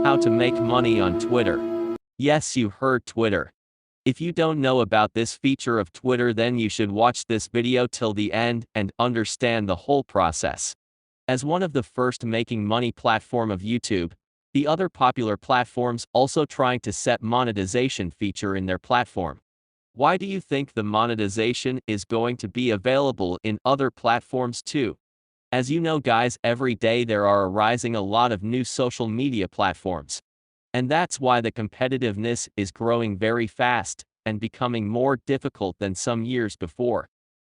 How to make money on Twitter. Yes, you heard Twitter. If you don't know about this feature of Twitter, then you should watch this video till the end and understand the whole process. As one of the first making money platform of YouTube, the other popular platforms also trying to set monetization feature in their platform. Why do you think the monetization is going to be available in other platforms too? As you know guys, every day there are arising a lot of new social media platforms. And that's why the competitiveness is growing very fast and becoming more difficult than some years before.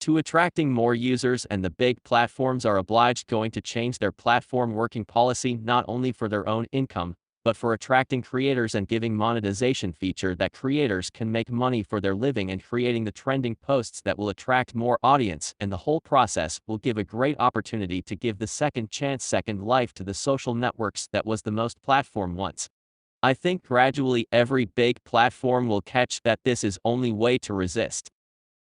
To attracting more users, and the big platforms are obliged going to change their platform working policy not only for their own income, but for attracting creators and giving monetization feature that creators can make money for their living and creating the trending posts that will attract more audience, and the whole process will give a great opportunity to give the second chance, second life to the social networks that was the most platform once. I think gradually every big platform will catch that this is only way to resist.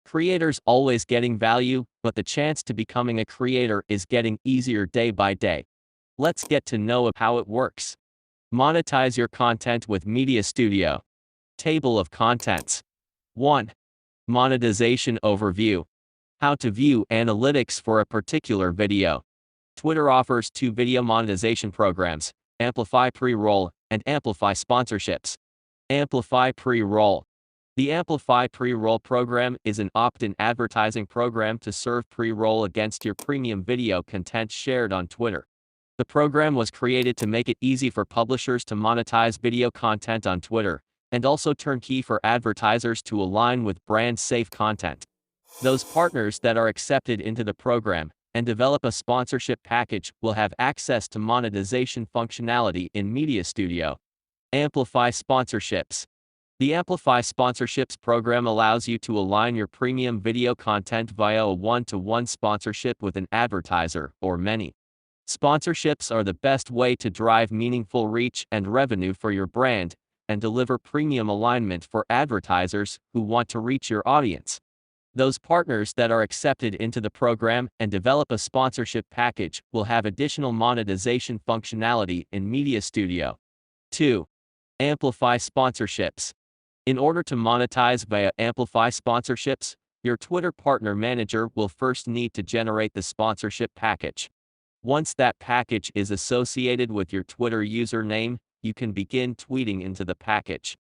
Creators always getting value, but the chance to becoming a creator is getting easier day by day. Let's get to know how it works. Monetize your content with Media Studio. Table of contents. 1. Monetization overview. How to view analytics for a particular video. Twitter offers 2 video monetization programs, Amplify Pre-Roll and Amplify Sponsorships. Amplify Pre-Roll. The Amplify Pre-Roll program is an opt-in advertising program to serve pre-roll against your premium video content shared on Twitter. The program was created to make it easy for publishers to monetize video content on Twitter, and also turnkey for advertisers to align with brand-safe content. Those partners that are accepted into the program and develop a sponsorship package will have access to monetization functionality in Media Studio. Amplify Sponsorships. The Amplify Sponsorships program allows you to align your premium video content via a one-to-one sponsorship with an advertiser or many. Sponsorships are the best way to drive meaningful reach and revenue for your brand, and deliver premium alignment for advertisers who want to reach your audience. Those partners that are accepted into the program and develop a sponsorship package will have additional monetization functionality in Media Studio. 2. Amplify Sponsorships. In order to monetize via Amplify Sponsorships, your Twitter partner manager will first need to generate the sponsorship package. Once that package is associated with your Twitter username, you can begin tweeting into the package.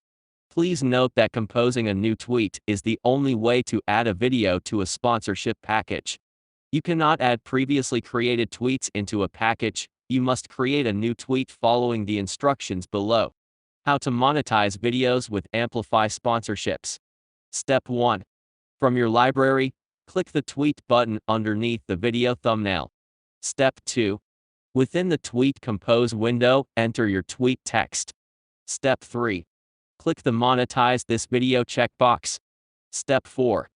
Please note that composing a new tweet is the only way to add a video to a sponsorship package. You cannot add previously created tweets into a package. You must create a new tweet following the instructions below. How to monetize videos with Amplify Sponsorships. Step 1. From your library, click the tweet button underneath the video thumbnail. Step 2. Within the tweet compose window, enter your tweet text. Step 3. Click the Monetize this video checkbox. Step 4.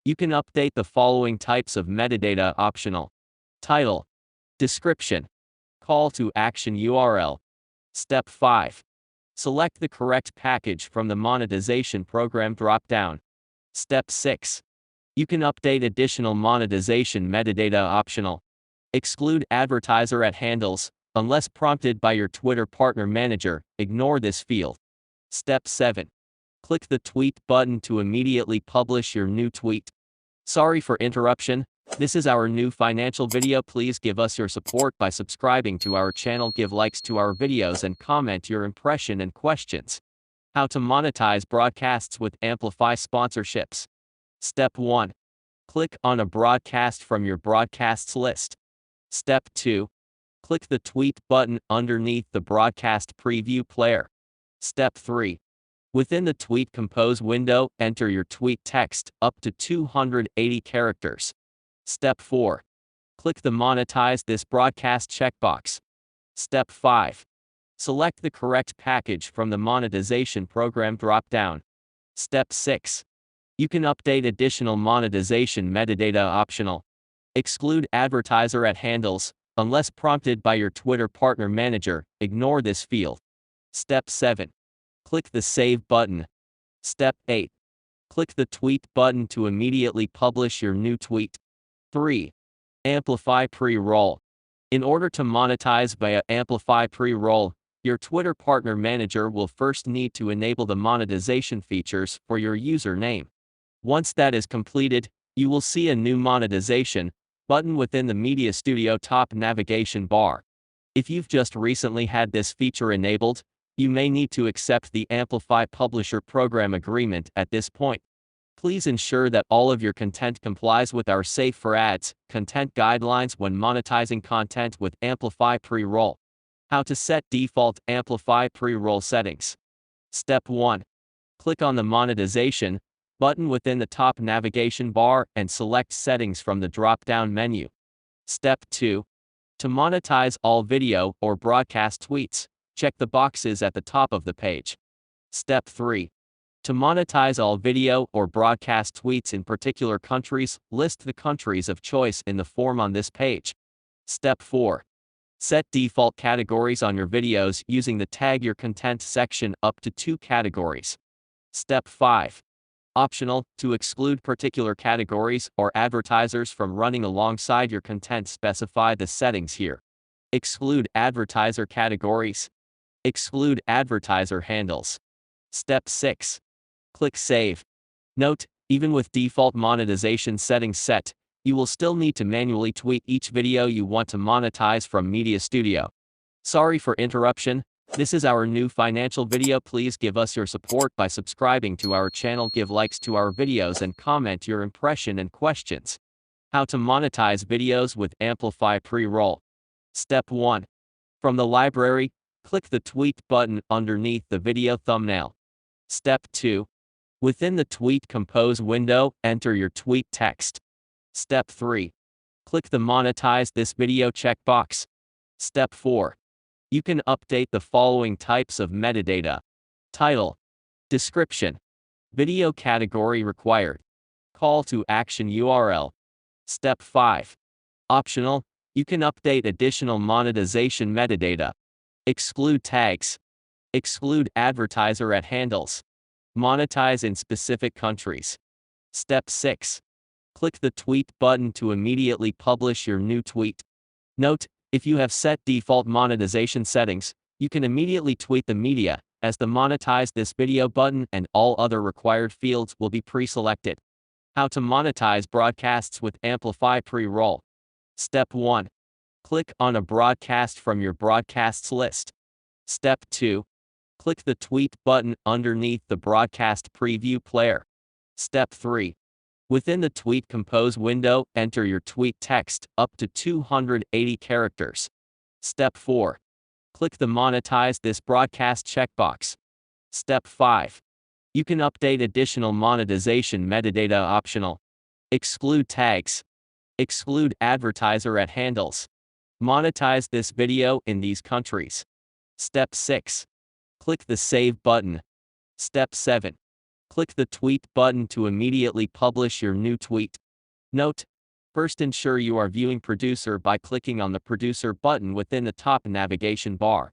You can update the following types of metadata optional. Title. Description. Call to action URL. Step 5. Select the correct package from the monetization program drop-down. Step 6. You can update additional monetization metadata optional. Exclude advertiser at handles, unless prompted by your Twitter partner manager. Ignore this field. Step 7. Click the tweet button to immediately publish your new tweet. Sorry for interruption. This is our new financial video. Please give us your support by subscribing to our channel, give likes to our videos, and comment your impression and questions. How to monetize broadcasts with Amplify Sponsorships. Step 1. Click on a broadcast from your broadcasts list. Step 2. Click the tweet button underneath the broadcast preview player. Step 3. Within the tweet compose window, enter your tweet text up to 280 characters. Step 4. Click the Monetize this broadcast checkbox. Step 5. Select the correct package from the monetization program drop-down. Step 6. You can update additional monetization metadata optional. Exclude advertiser at handles, unless prompted by your Twitter partner manager. Ignore this field. Step 7. Click the Save button. Step 8. Click the Tweet button to immediately publish your new tweet. 3. Amplify Pre-Roll. In order to monetize via Amplify Pre-Roll, Your Twitter Partner Manager will first need to enable the monetization features for your username. Once that is completed, you will see a new monetization button within the Media Studio top navigation bar. If you've just recently had this feature enabled, you may need to accept the Amplify Publisher Program Agreement at this point. Please ensure that all of your content complies with our Safe for Ads content guidelines when monetizing content with Amplify pre-roll. How to set default Amplify pre-roll settings. Step 1. Click on the Monetization button within the top navigation bar and select Settings from the drop-down menu. Step 2. To monetize all video or broadcast tweets, check the boxes at the top of the page. Step 3. To monetize all video or broadcast tweets in particular countries, list the countries of choice in the form on this page. Step 4. Set default categories on your videos using the Tag Your Content section up to 2 categories. Step 5. Optional, to exclude particular categories or advertisers from running alongside your content, specify the settings here. Exclude advertiser categories. Exclude advertiser handles. Step 6. Click Save. Note, even with default monetization settings set, you will still need to manually tweet each video you want to monetize from Media Studio. Sorry for interruption. This is our new financial video. Please give us your support by subscribing to our channel, give likes to our videos, and comment your impression and questions. How to monetize videos with Amplify pre-roll. Step 1. From the library, click the tweet button underneath the video thumbnail. Step 2. Within the Tweet Compose window, enter your tweet text. Step 3. Click the Monetize this video checkbox. Step 4. You can update the following types of metadata: title, description, video category required, call to action URL. Step 5. Optional, you can update additional monetization metadata. Exclude tags. Exclude advertiser at handles. Monetize in specific countries. Step 6. Click the tweet button to immediately publish your new tweet. Note, if you have set default monetization settings, you can immediately tweet the media, as the Monetize this video button and all other required fields will be pre-selected. How to monetize broadcasts with Amplify pre-roll. Step 1. Click on a broadcast from your broadcasts list. Step 2. Click the tweet button underneath the broadcast preview player. Step 3. Within the Tweet Compose window, enter your tweet text up to 280 characters. Step 4. Click the Monetize this broadcast checkbox. Step 5. You can update additional monetization metadata. Optional. Exclude tags. Exclude advertiser at handles. Monetize this video in these countries. Step 6. Click the Save button. Step 7. Click the Tweet button to immediately publish your new tweet. Note, first ensure you are viewing Producer by clicking on the Producer button within the top navigation bar.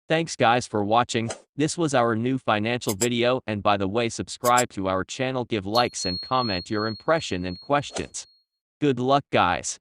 Thanks guys for watching. This was our new financial video, and by the way, subscribe to our channel, give likes and comment your impression and questions. Good luck guys.